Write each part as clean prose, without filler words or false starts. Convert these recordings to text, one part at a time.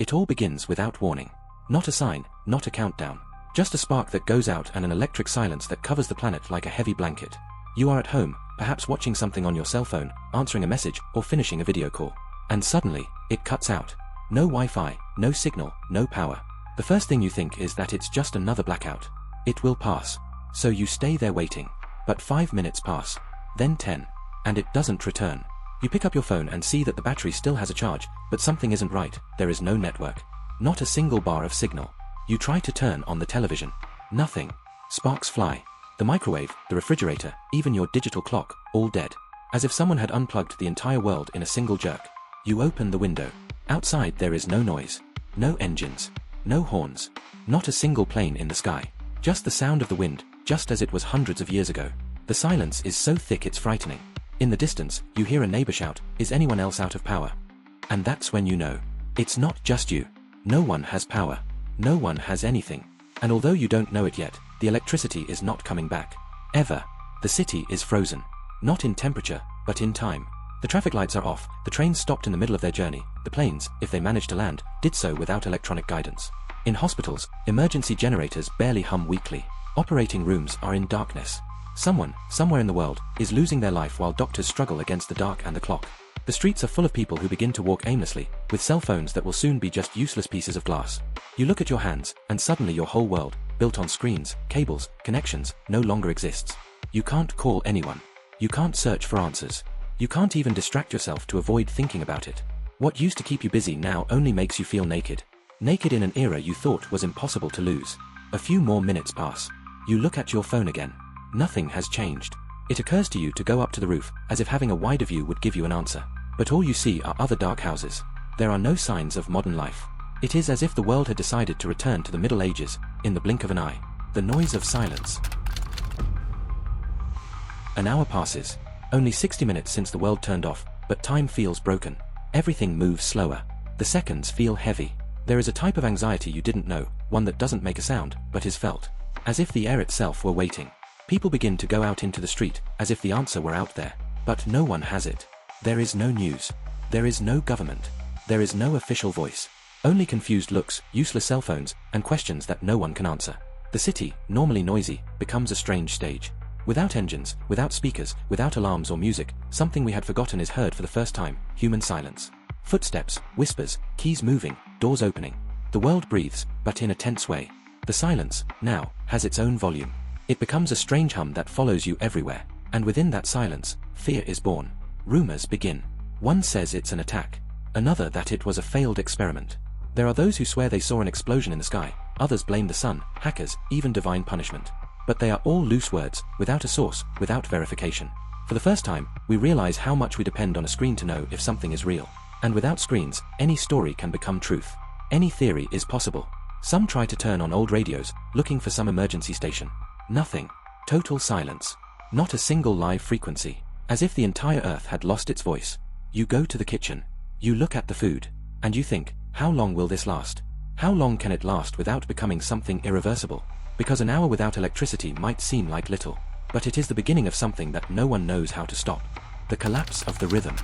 It all begins without warning. Not a sign, not a countdown. Just a spark that goes out and an electric silence that covers the planet like a heavy blanket. You are at home, perhaps watching something on your cell phone, answering a message, or finishing a video call. And suddenly, it cuts out. No Wi-Fi, no signal, no power. The first thing you think is that it's just another blackout. It will pass. So you stay there waiting. But 5 minutes pass. Then 10. And it doesn't return. You pick up your phone and see that the battery still has a charge, but something isn't right. There is no network. Not a single bar of signal. You try to turn on the television. Nothing. Sparks fly. The microwave, the refrigerator, even your digital clock, all dead. As if someone had unplugged the entire world in a single jerk. You open the window. Outside there is no noise. No engines. No horns. Not a single plane in the sky. Just the sound of the wind, just as it was hundreds of years ago. The silence is so thick it's frightening. In the distance, you hear a neighbor shout, "Is anyone else out of power?" And that's when you know. It's not just you. No one has power. No one has anything. And although you don't know it yet, the electricity is not coming back. Ever. The city is frozen. Not in temperature, but in time. The traffic lights are off, the trains stopped in the middle of their journey, the planes, if they managed to land, did so without electronic guidance. In hospitals, emergency generators barely hum weakly. Operating rooms are in darkness. Someone, somewhere in the world, is losing their life while doctors struggle against the dark and the clock. The streets are full of people who begin to walk aimlessly, with cell phones that will soon be just useless pieces of glass. You look at your hands, and suddenly your whole world, built on screens, cables, connections, no longer exists. You can't call anyone. You can't search for answers. You can't even distract yourself to avoid thinking about it. What used to keep you busy now only makes you feel naked. Naked in an era you thought was impossible to lose. A few more minutes pass. You look at your phone again. Nothing has changed. It occurs to you to go up to the roof, as if having a wider view would give you an answer. But all you see are other dark houses. There are no signs of modern life. It is as if the world had decided to return to the Middle Ages, in the blink of an eye. The noise of silence. An hour passes. Only 60 minutes since the world turned off, but time feels broken. Everything moves slower. The seconds feel heavy. There is a type of anxiety you didn't know, one that doesn't make a sound, but is felt. As if the air itself were waiting. People begin to go out into the street, as if the answer were out there. But no one has it. There is no news. There is no government. There is no official voice. Only confused looks, useless cell phones, and questions that no one can answer. The city, normally noisy, becomes a strange stage. Without engines, without speakers, without alarms or music, something we had forgotten is heard for the first time, human silence. Footsteps, whispers, keys moving, doors opening. The world breathes, but in a tense way. The silence, now, has its own volume. It becomes a strange hum that follows you everywhere, and within that silence, fear is born. Rumors begin. One says it's an attack. Another that it was a failed experiment. There are those who swear they saw an explosion in the sky, others blame the sun, hackers, even divine punishment. But they are all loose words, without a source, without verification. For the first time, we realize how much we depend on a screen to know if something is real. And without screens, any story can become truth. Any theory is possible. Some try to turn on old radios, looking for some emergency station. Nothing. Total silence. Not a single live frequency. As if the entire earth had lost its voice. You go to the kitchen. You look at the food. And you think, how long will this last? How long can it last without becoming something irreversible? Because an hour without electricity might seem like little. But it is the beginning of something that no one knows how to stop. The collapse of the rhythm.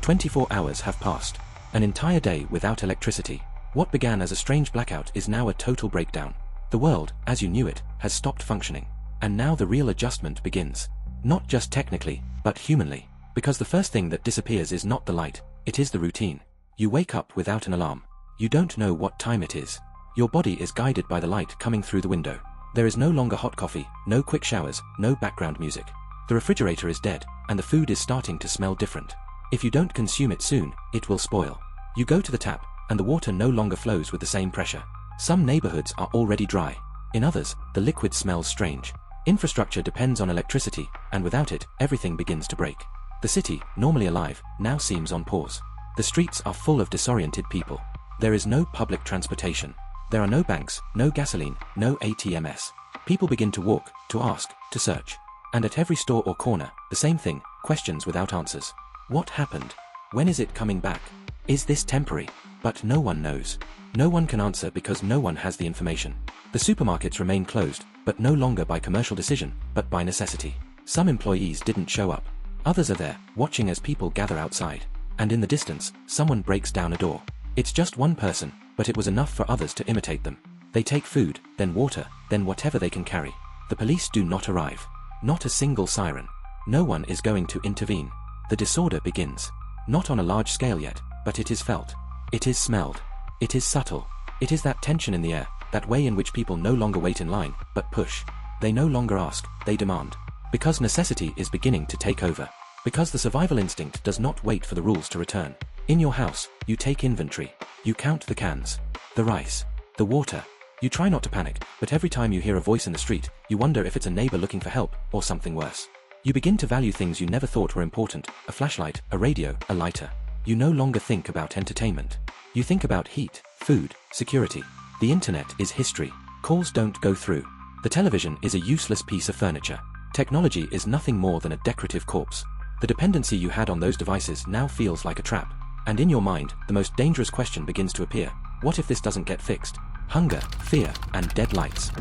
24 hours have passed. An entire day without electricity. What began as a strange blackout is now a total breakdown. The world, as you knew it, has stopped functioning. And now the real adjustment begins. Not just technically, but humanly. Because the first thing that disappears is not the light, it is the routine. You wake up without an alarm. You don't know what time it is. Your body is guided by the light coming through the window. There is no longer hot coffee, no quick showers, no background music. The refrigerator is dead, and the food is starting to smell different. If you don't consume it soon, it will spoil. You go to the tap, and the water no longer flows with the same pressure. Some neighborhoods are already dry. In others, the liquid smells strange. Infrastructure depends on electricity, and without it, everything begins to break. The city, normally alive, now seems on pause. The streets are full of disoriented people. There is no public transportation. There are no banks, no gasoline, no ATMs. People begin to walk, to ask, to search. And at every store or corner, the same thing, questions without answers. What happened? When is it coming back? Is this temporary? But no one knows. No one can answer because no one has the information. The supermarkets remain closed, but no longer by commercial decision, but by necessity. Some employees didn't show up. Others are there, watching as people gather outside. And in the distance, someone breaks down a door. It's just one person, but it was enough for others to imitate them. They take food, then water, then whatever they can carry. The police do not arrive. Not a single siren. No one is going to intervene. The disorder begins. Not on a large scale yet, but it is felt. It is smelled. It is subtle. It is that tension in the air, that way in which people no longer wait in line, but push. They no longer ask, they demand. Because necessity is beginning to take over. Because the survival instinct does not wait for the rules to return. In your house, you take inventory. You count the cans, the rice, the water. You try not to panic, but every time you hear a voice in the street, you wonder if it's a neighbor looking for help, or something worse. You begin to value things you never thought were important, a flashlight, a radio, a lighter. You no longer think about entertainment. You think about heat, food, security. The internet is history. Calls don't go through. The television is a useless piece of furniture. Technology is nothing more than a decorative corpse. The dependency you had on those devices now feels like a trap. And in your mind, the most dangerous question begins to appear. What if this doesn't get fixed? Hunger, fear, and dead lights.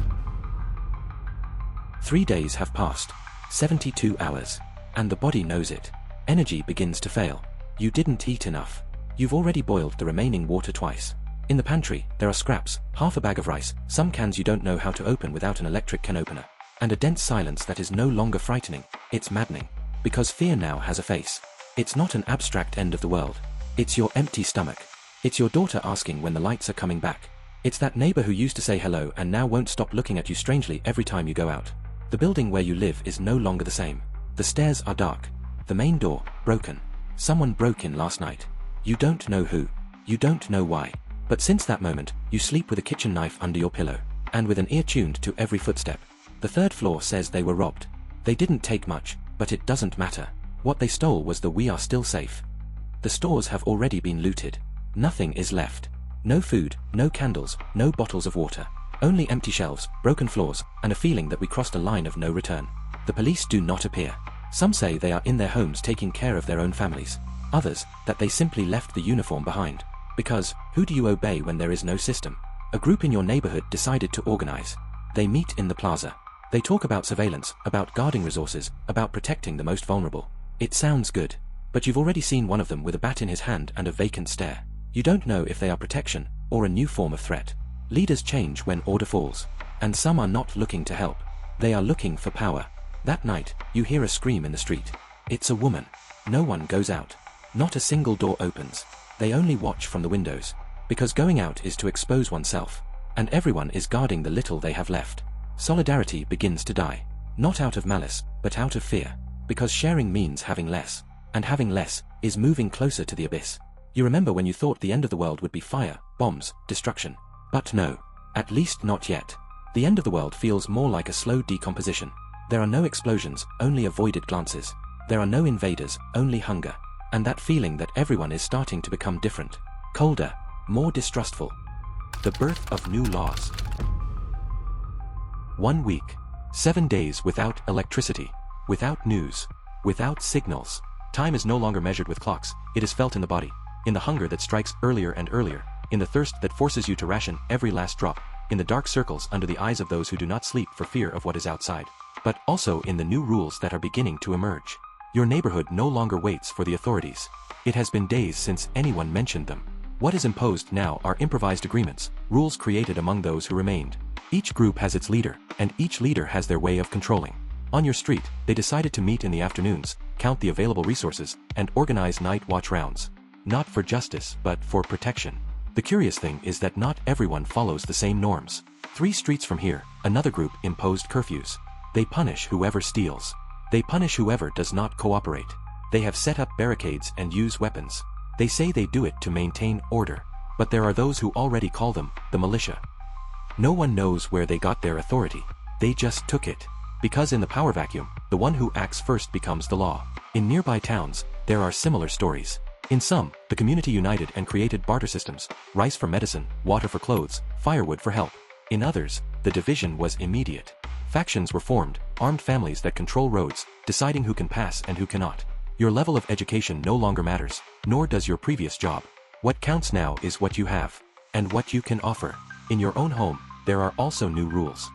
3 days have passed. 72 hours. And the body knows it. Energy begins to fail. You didn't eat enough. You've already boiled the remaining water twice. In the pantry, there are scraps, half a bag of rice, some cans you don't know how to open without an electric can opener. And a dense silence that is no longer frightening, it's maddening. Because fear now has a face. It's not an abstract end of the world. It's your empty stomach. It's your daughter asking when the lights are coming back. It's that neighbor who used to say hello and now won't stop looking at you strangely every time you go out. The building where you live is no longer the same. The stairs are dark. The main door, broken. Someone broke in last night. You don't know who. You don't know why. But since that moment, you sleep with a kitchen knife under your pillow. And with an ear tuned to every footstep. The third floor says they were robbed. They didn't take much, but it doesn't matter. What they stole was the "we are still safe." The stores have already been looted. Nothing is left. No food, no candles, no bottles of water. Only empty shelves, broken floors, and a feeling that we crossed a line of no return. The police do not appear. Some say they are in their homes taking care of their own families. Others, that they simply left the uniform behind. Because, who do you obey when there is no system? A group in your neighborhood decided to organize. They meet in the plaza. They talk about surveillance, about guarding resources, about protecting the most vulnerable. It sounds good. But you've already seen one of them with a bat in his hand and a vacant stare. You don't know if they are protection, or a new form of threat. Leaders change when order falls. And some are not looking to help. They are looking for power. That night, you hear a scream in the street. It's a woman. No one goes out. Not a single door opens. They only watch from the windows. Because going out is to expose oneself. And everyone is guarding the little they have left. Solidarity begins to die. Not out of malice, but out of fear. Because sharing means having less. And having less is moving closer to the abyss. You remember when you thought the end of the world would be fire, bombs, destruction. But no. At least not yet. The end of the world feels more like a slow decomposition. There are no explosions, only avoided glances. There are no invaders, only hunger. And that feeling that everyone is starting to become different. Colder, more distrustful. The birth of new laws. 1 week. 7 days without electricity. Without news. Without signals. Time is no longer measured with clocks, it is felt in the body. In the hunger that strikes earlier and earlier. In the thirst that forces you to ration every last drop. In the dark circles under the eyes of those who do not sleep for fear of what is outside. But also in the new rules that are beginning to emerge. Your neighborhood no longer waits for the authorities. It has been days since anyone mentioned them. What is imposed now are improvised agreements, rules created among those who remained. Each group has its leader, and each leader has their way of controlling. On your street, they decided to meet in the afternoons, count the available resources, and organize night watch rounds. Not for justice, but for protection. The curious thing is that not everyone follows the same norms. 3 streets from here, another group imposed curfews. They punish whoever steals. They punish whoever does not cooperate. They have set up barricades and use weapons. They say they do it to maintain order. But there are those who already call them the militia. No one knows where they got their authority. They just took it. Because in the power vacuum, the one who acts first becomes the law. In nearby towns, there are similar stories. In some, the community united and created barter systems, rice for medicine, water for clothes, firewood for help. In others, the division was immediate. Factions were formed, armed families that control roads, deciding who can pass and who cannot. Your level of education no longer matters, nor does your previous job. What counts now is what you have, and what you can offer. In your own home, there are also new rules.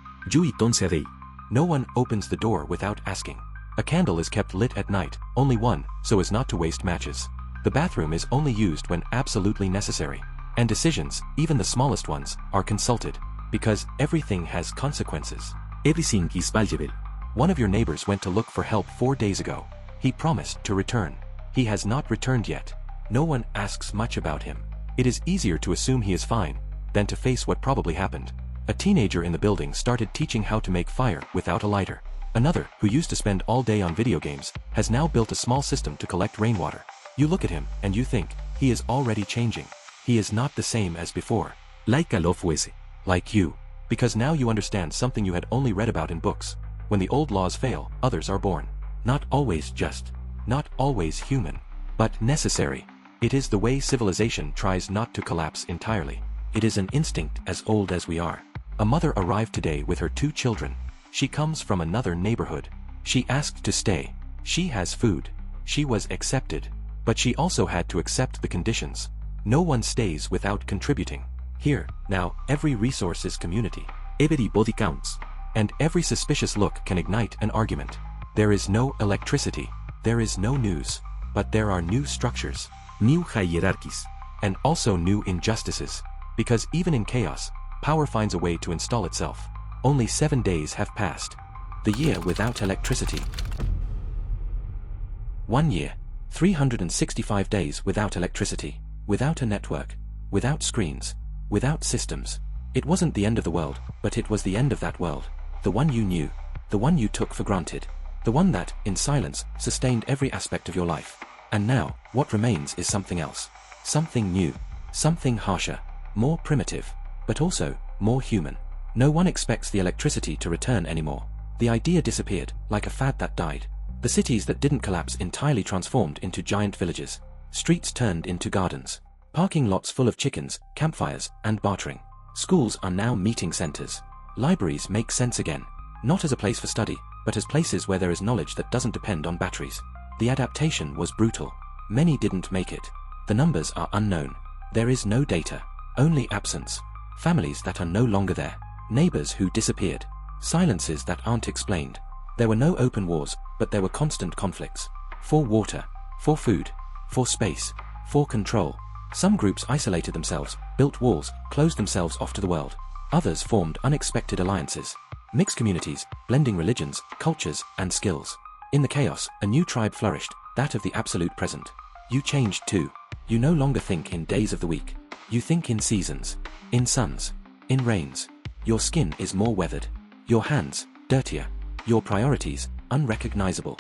No one opens the door without asking. A candle is kept lit at night, only one, so as not to waste matches. The bathroom is only used when absolutely necessary. And decisions, even the smallest ones, are consulted. Because everything has consequences. Everything is valuable. One of your neighbors went to look for help 4 days ago. He promised to return. He has not returned yet. No one asks much about him. It is easier to assume he is fine than to face what probably happened. A teenager in the building started teaching how to make fire without a lighter. Another, who used to spend all day on video games, has now built a small system to collect rainwater. You look at him, and you think, he is already changing. He is not the same as before. Like a lo fuese. Like you. Because now you understand something you had only read about in books. When the old laws fail, others are born. Not always just. Not always human. But necessary. It is the way civilization tries not to collapse entirely. It is an instinct as old as we are. A mother arrived today with her 2 children. She comes from another neighborhood. She asked to stay. She has food. She was accepted. But she also had to accept the conditions. No one stays without contributing. Here, now, every resource is community. Everybody counts. And every suspicious look can ignite an argument. There is no electricity. There is no news. But there are new structures. New hierarchies. And also new injustices. Because even in chaos, power finds a way to install itself. Only 7 days have passed. The year without electricity. 1 year. 365 days without electricity. Without a network. Without screens. Without systems. It wasn't the end of the world, but it was the end of that world. The one you knew. The one you took for granted. The one that, in silence, sustained every aspect of your life. And now, what remains is something else. Something new. Something harsher. More primitive. But also, more human. No one expects the electricity to return anymore. The idea disappeared, like a fad that died. The cities that didn't collapse entirely transformed into giant villages. Streets turned into gardens. Parking lots full of chickens, campfires, and bartering. Schools are now meeting centers. Libraries make sense again. Not as a place for study, but as places where there is knowledge that doesn't depend on batteries. The adaptation was brutal. Many didn't make it. The numbers are unknown. There is no data. Only absence. Families that are no longer there. Neighbors who disappeared. Silences that aren't explained. There were no open wars, but there were constant conflicts. For water. For food. For space. For control. Some groups isolated themselves, built walls, closed themselves off to the world. Others formed unexpected alliances. Mixed communities, blending religions, cultures, and skills. In the chaos, a new tribe flourished, that of the absolute present. You changed too. You no longer think in days of the week. You think in seasons. In suns. In rains. Your skin is more weathered. Your hands, dirtier. Your priorities, unrecognizable.